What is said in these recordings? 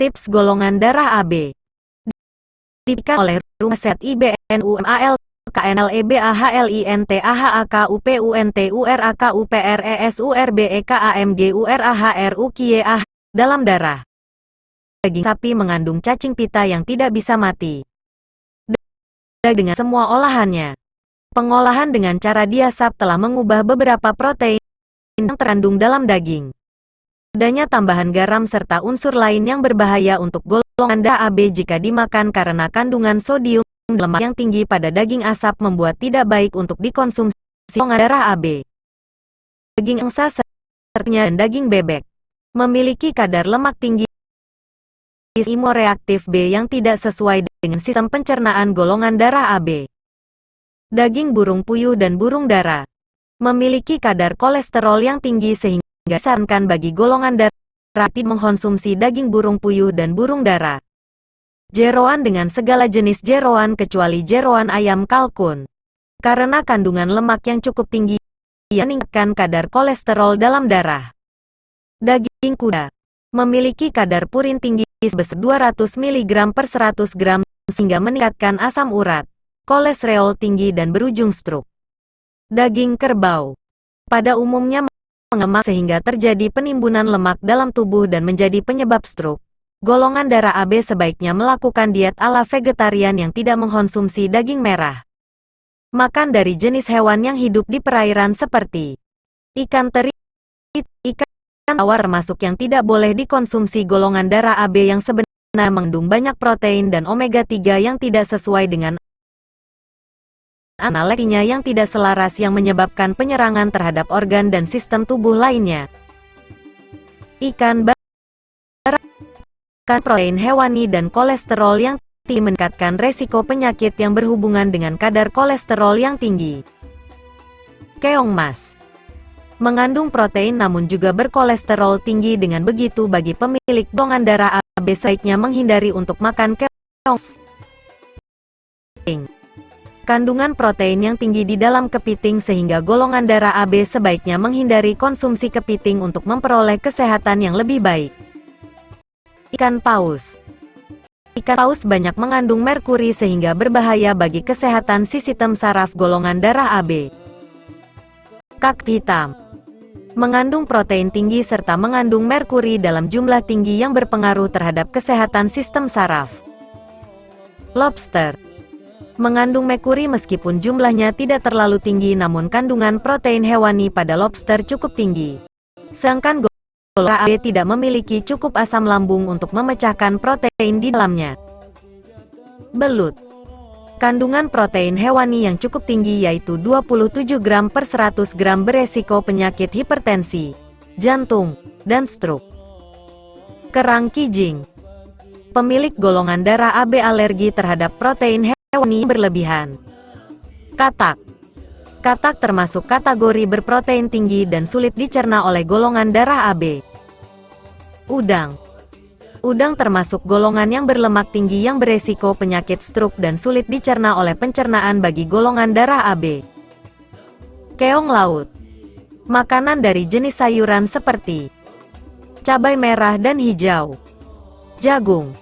Tips golongan darah AB. Diberikan oleh Rumah Sehat IBN UMAL KNLEBAHLINTAHAAKUPUNTURAKUPRESURBEKAMGURAHRUKYAH dalam darah. Daging sapi mengandung cacing pita yang tidak bisa mati. Dengan semua olahannya. Pengolahan dengan cara diasap telah mengubah beberapa protein yang terkandung dalam daging. Adanya tambahan garam serta unsur lain yang berbahaya untuk golongan darah AB jika dimakan karena kandungan sodium dan lemak yang tinggi pada daging asap membuat tidak baik untuk dikonsumsi golongan darah AB. Daging angsa dan daging bebek memiliki kadar lemak tinggi imunoreaktif B yang tidak sesuai dengan sistem pencernaan golongan darah AB. Daging burung puyuh dan burung dara memiliki kadar kolesterol yang tinggi sehingga disarankan bagi golongan darah tidak mengkonsumsi daging burung puyuh dan burung dara. Jeroan dengan segala jenis jeroan kecuali jeroan ayam kalkun. Karena kandungan lemak yang cukup tinggi yang meningkatkan kadar kolesterol dalam darah. Daging kuda memiliki kadar purin tinggi sebesar 200 mg per 100 gram sehingga meningkatkan asam urat, kolesterol tinggi dan berujung stroke. Daging kerbau pada umumnya mengemas sehingga terjadi penimbunan lemak dalam tubuh dan menjadi penyebab stroke. Golongan darah AB sebaiknya melakukan diet ala vegetarian yang tidak mengkonsumsi daging merah. Makan dari jenis hewan yang hidup di perairan seperti ikan teri, ikan tawar termasuk yang tidak boleh dikonsumsi. Golongan darah AB yang sebenarnya mengandung banyak protein dan omega 3 yang tidak sesuai dengan analeksinya yang tidak selaras yang menyebabkan penyerangan terhadap organ dan sistem tubuh lainnya. Ikan bara, ikan protein hewani dan kolesterol yang tinggi meningkatkan resiko penyakit yang berhubungan dengan kadar kolesterol yang tinggi. Keong mas mengandung protein namun juga berkolesterol tinggi, dengan begitu bagi pemilik golongan darah AB sebaiknya menghindari untuk makan keong mas. Kandungan protein yang tinggi di dalam kepiting sehingga golongan darah AB sebaiknya menghindari konsumsi kepiting untuk memperoleh kesehatan yang lebih baik. Ikan paus. Ikan paus banyak mengandung merkuri sehingga berbahaya bagi kesehatan sistem saraf golongan darah AB. Kakap hitam mengandung protein tinggi serta mengandung merkuri dalam jumlah tinggi yang berpengaruh terhadap kesehatan sistem saraf. Lobster mengandung merkuri meskipun jumlahnya tidak terlalu tinggi, namun kandungan protein hewani pada lobster cukup tinggi. Sedangkan golongan AB tidak memiliki cukup asam lambung untuk memecahkan protein di dalamnya. Belut. Kandungan protein hewani yang cukup tinggi yaitu 27 gram per 100 gram beresiko penyakit hipertensi, jantung, dan stroke. Kerang kijing. Pemilik golongan darah AB alergi terhadap protein hewani berlebihan. Katak. Katak termasuk kategori berprotein tinggi dan sulit dicerna oleh golongan darah AB. Udang. Udang termasuk golongan yang berlemak tinggi yang beresiko penyakit stroke dan sulit dicerna oleh pencernaan bagi golongan darah AB. Keong laut. Makanan dari jenis sayuran seperti cabai merah dan hijau, jagung.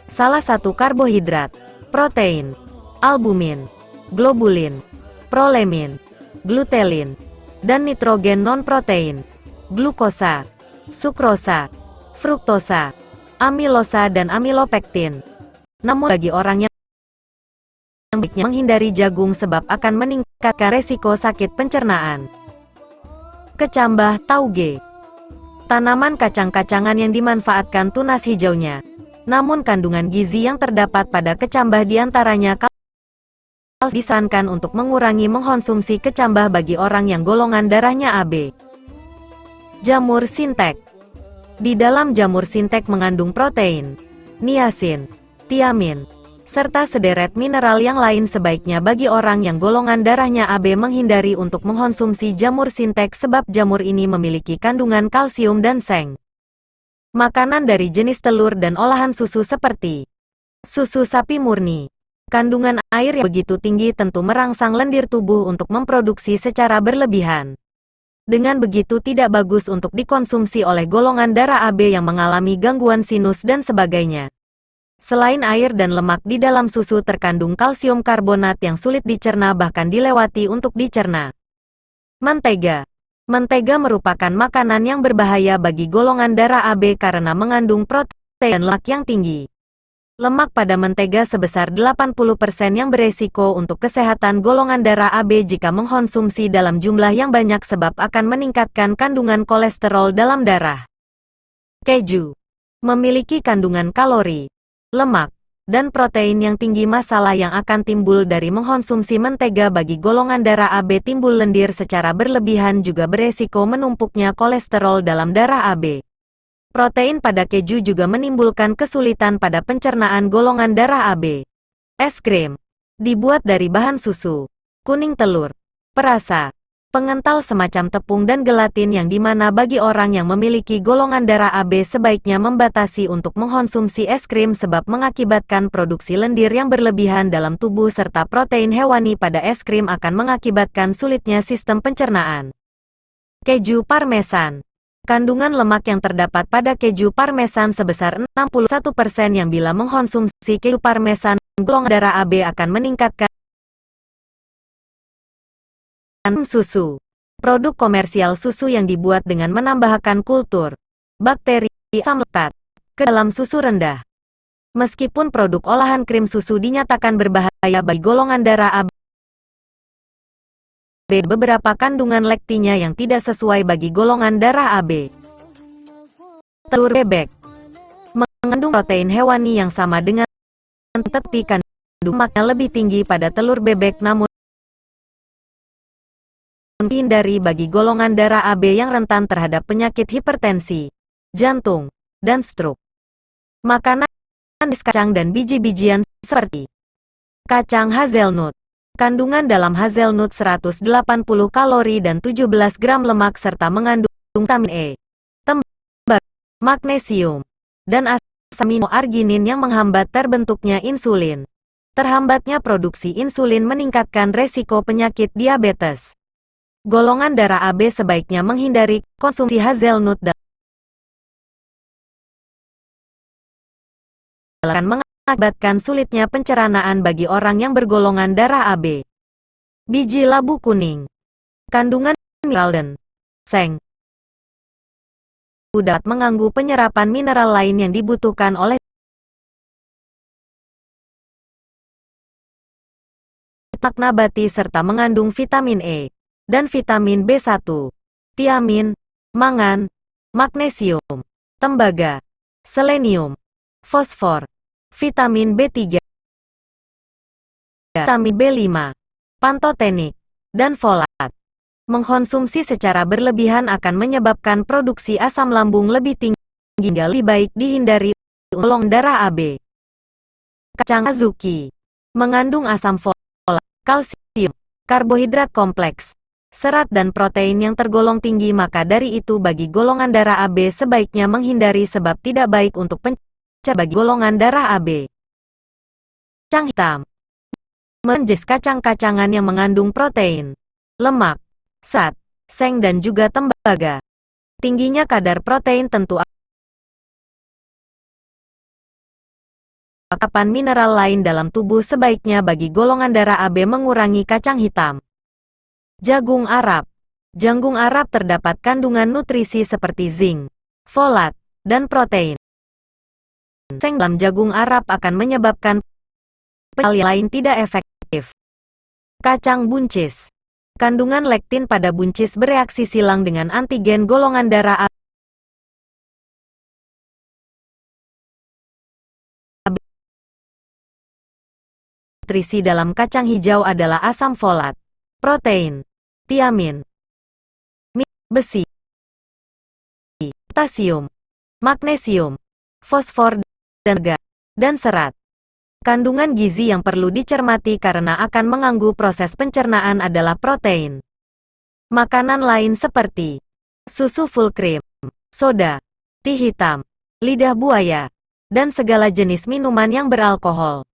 Salah satu karbohidrat, protein, albumin, globulin, prolemin, glutelin, dan nitrogen non-protein, glukosa, sukrosa, fruktosa, amilosa dan amilopektin. Namun bagi orang yang baiknya menghindari jagung sebab akan meningkatkan resiko sakit pencernaan. Kecambah tauge. Tanaman kacang-kacangan yang dimanfaatkan tunas hijaunya. Namun kandungan gizi yang terdapat pada kecambah diantaranya disarankan untuk mengurangi mengkonsumsi kecambah bagi orang yang golongan darahnya AB. Jamur sintek. Di dalam jamur sintek mengandung protein, niacin, tiamin, serta sederet mineral yang lain. Sebaiknya bagi orang yang golongan darahnya AB menghindari untuk mengkonsumsi jamur sintek sebab jamur ini memiliki kandungan kalsium dan seng. Makanan dari jenis telur dan olahan susu seperti susu sapi murni. Kandungan air yang begitu tinggi tentu merangsang lendir tubuh untuk memproduksi secara berlebihan. Dengan begitu tidak bagus untuk dikonsumsi oleh golongan darah AB yang mengalami gangguan sinus dan sebagainya. Selain air dan lemak di dalam susu terkandung kalsium karbonat yang sulit dicerna bahkan dilewati untuk dicerna. Mentega. Mentega merupakan makanan yang berbahaya bagi golongan darah AB karena mengandung protein dan lemak yang tinggi. Lemak pada mentega sebesar 80% yang beresiko untuk kesehatan golongan darah AB jika mengkonsumsi dalam jumlah yang banyak sebab akan meningkatkan kandungan kolesterol dalam darah. Keju. Memiliki kandungan kalori, lemak, dan protein yang tinggi. Masalah yang akan timbul dari mengkonsumsi mentega bagi golongan darah AB timbul lendir secara berlebihan juga beresiko menumpuknya kolesterol dalam darah AB. Protein pada keju juga menimbulkan kesulitan pada pencernaan golongan darah AB. Es krim. Dibuat dari bahan susu, kuning telur, perasa, pengental semacam tepung dan gelatin yang dimana bagi orang yang memiliki golongan darah AB sebaiknya membatasi untuk mengkonsumsi es krim sebab mengakibatkan produksi lendir yang berlebihan dalam tubuh serta protein hewani pada es krim akan mengakibatkan sulitnya sistem pencernaan. Keju parmesan. Kandungan lemak yang terdapat pada keju parmesan sebesar 61% yang bila mengkonsumsi keju parmesan golongan darah AB akan meningkatkan susu. Produk komersial susu yang dibuat dengan menambahkan kultur bakteri asam laktat ke dalam susu rendah. Meskipun produk olahan krim susu dinyatakan berbahaya bagi golongan darah AB, beberapa kandungan lektinya yang tidak sesuai bagi golongan darah AB. Telur bebek mengandung protein hewani yang sama dengan tetapi kandungan lemaknya lebih tinggi pada telur bebek namun dihindari bagi golongan darah AB yang rentan terhadap penyakit hipertensi, jantung, dan stroke. Makanan kacang dan biji-bijian seperti kacang hazelnut. Kandungan dalam hazelnut 180 kalori dan 17 gram lemak serta mengandung vitamin E, tembaga, magnesium, dan asam amino arginin yang menghambat terbentuknya insulin. Terhambatnya produksi insulin meningkatkan resiko penyakit diabetes. Golongan darah AB sebaiknya menghindari konsumsi hazelnut dan mengakibatkan sulitnya pencernaan bagi orang yang bergolongan darah AB. Biji labu kuning. Kandungan mineral dan seng dapat mengganggu penyerapan mineral lain yang dibutuhkan oleh lemak nabati serta mengandung vitamin E dan vitamin B1, tiamin, mangan, magnesium, tembaga, selenium, fosfor, vitamin B3, vitamin B5, pantotenik, dan folat. Mengkonsumsi secara berlebihan akan menyebabkan produksi asam lambung lebih tinggi hingga lebih baik dihindari golongan darah AB. Kacang azuki mengandung asam folat, kalsium, karbohidrat kompleks, serat dan protein yang tergolong tinggi maka dari itu bagi golongan darah AB sebaiknya menghindari sebab tidak baik untuk pencernaan bagi golongan darah AB. Kacang hitam menjenis kacang-kacangan yang mengandung protein, lemak, zat, seng dan juga tembaga. Tingginya kadar protein tentu asupan mineral lain dalam tubuh sebaiknya bagi golongan darah AB mengurangi kacang hitam. Jagung Arab. Jagung Arab terdapat kandungan nutrisi seperti zinc, folat, dan protein. Seng dalam jagung Arab akan menyebabkan hal lain tidak efektif. Kacang buncis. Kandungan lektin pada buncis bereaksi silang dengan antigen golongan darah AB. Nutrisi dalam kacang hijau adalah asam folat, protein, tiamin, besi, potasium, magnesium, fosfor, dan serat. Kandungan gizi yang perlu dicermati karena akan mengganggu proses pencernaan adalah protein. Makanan lain seperti susu full cream, soda, teh hitam, lidah buaya, dan segala jenis minuman yang beralkohol.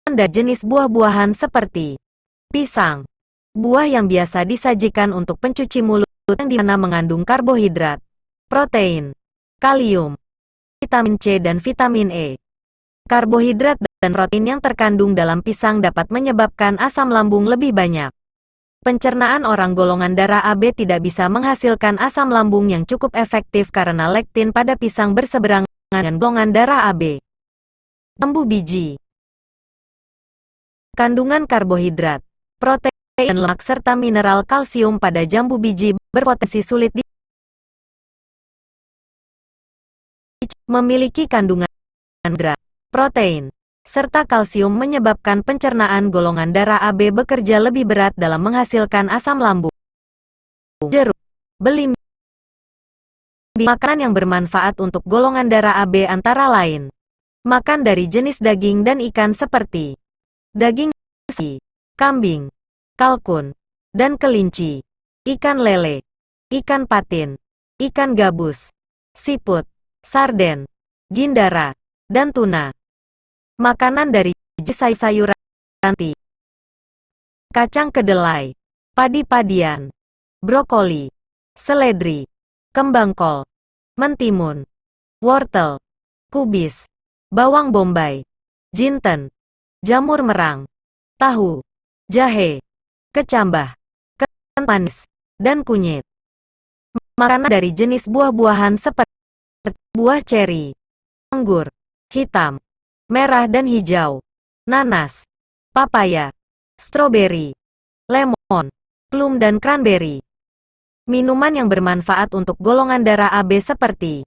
Ada jenis buah-buahan seperti pisang, Buah yang biasa disajikan untuk pencuci mulut yang dimana mengandung karbohidrat, protein, kalium, vitamin C dan vitamin E. Karbohidrat dan protein yang terkandung dalam pisang dapat menyebabkan asam lambung lebih banyak. Pencernaan orang golongan darah AB tidak bisa menghasilkan asam lambung yang cukup efektif karena lektin pada pisang berseberangan dengan golongan darah AB. Jambu biji. Kandungan karbohidrat, protein, dan lemak serta mineral kalsium pada jambu biji berpotensi sulit memiliki kandungan karbohidrat, protein, serta kalsium menyebabkan pencernaan golongan darah AB bekerja lebih berat dalam menghasilkan asam lambung. Jeruk, belimbing. Makanan yang bermanfaat untuk golongan darah AB antara lain: makan dari jenis daging dan ikan seperti daging sapi, kambing, kalkun, dan kelinci, ikan lele, ikan patin, ikan gabus, siput, sarden, gindara, dan tuna. Makanan dari sayur-sayuran, kacang kedelai, padi-padian, brokoli, seledri, kembang kol, mentimun, wortel, kubis, bawang bombay, jinten, jamur merang, tahu, jahe, kecambah, ketan manis, dan kunyit. Makanan dari jenis buah-buahan seperti buah ceri, anggur, hitam, merah dan hijau, nanas, papaya, stroberi, lemon, plum dan cranberry. Minuman yang bermanfaat untuk golongan darah AB seperti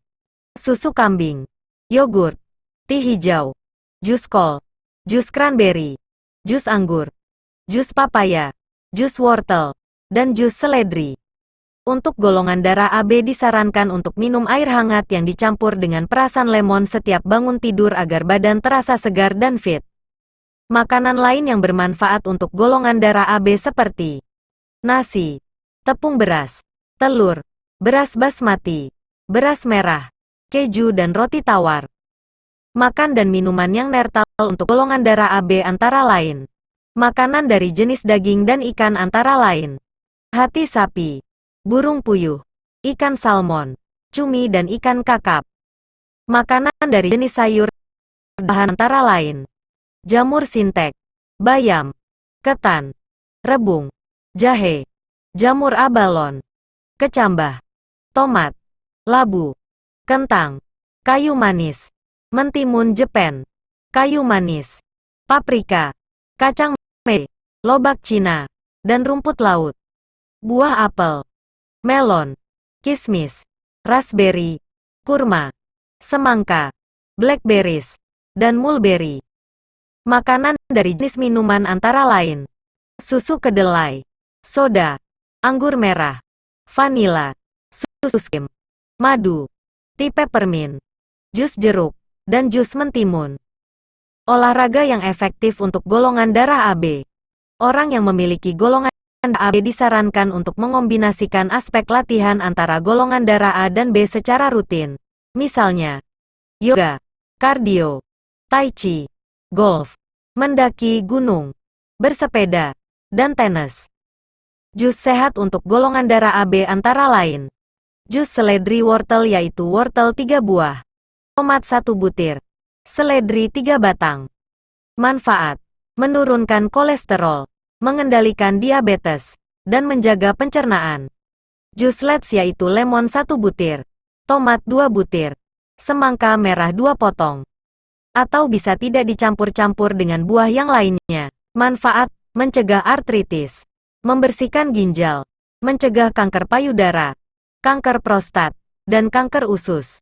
susu kambing, yogurt, teh hijau, jus kol, jus cranberry, jus anggur, jus papaya, jus wortel, dan jus seledri. Untuk golongan darah AB disarankan untuk minum air hangat yang dicampur dengan perasan lemon setiap bangun tidur agar badan terasa segar dan fit. Makanan lain yang bermanfaat untuk golongan darah AB seperti nasi, tepung beras, telur, beras basmati, beras merah, keju dan roti tawar. Makan dan minuman yang netral untuk golongan darah AB antara lain makanan dari jenis daging dan ikan antara lain hati sapi, burung puyuh, ikan salmon, cumi dan ikan kakap. Makanan dari jenis sayur bahan antara lain jamur sintek, bayam, ketan, rebung, jahe, jamur abalon, kecambah, tomat, labu, kentang, kayu manis, mentimun Jepang, kayu manis, paprika, kacang merah, lobak Cina, dan rumput laut. Buah apel, melon, kismis, raspberry, kurma, semangka, blackberries, dan mulberry. Makanan dari jenis minuman antara lain susu kedelai, soda, anggur merah, vanila, susu skim, madu, tea peppermint, jus jeruk, dan jus mentimun. Olahraga yang efektif untuk golongan darah AB. Orang yang memiliki golongan darah AB disarankan untuk mengombinasikan aspek latihan antara golongan darah A dan B secara rutin. Misalnya, yoga, kardio, tai chi, golf, mendaki gunung, bersepeda, dan tenis. Jus sehat untuk golongan darah AB antara lain jus seledri wortel yaitu wortel 3 buah, tomat 1 butir, seledri 3 batang. Manfaat: menurunkan kolesterol, mengendalikan diabetes, dan menjaga pencernaan. Jus lettuce yaitu lemon 1 butir, tomat 2 butir, semangka merah 2 potong. Atau bisa tidak dicampur-campur dengan buah yang lainnya. Manfaat: mencegah artritis, membersihkan ginjal, mencegah kanker payudara, kanker prostat, dan kanker usus.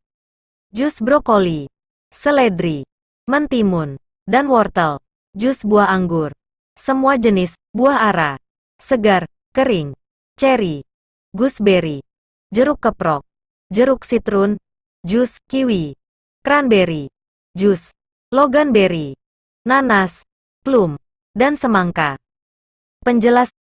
Jus brokoli, seledri, mentimun, dan wortel. Jus buah anggur, semua jenis, buah ara, segar, kering, ceri, gooseberry, jeruk keprok, jeruk sitrun, jus kiwi, cranberry, jus loganberry, nanas, plum, dan semangka. Penjelasan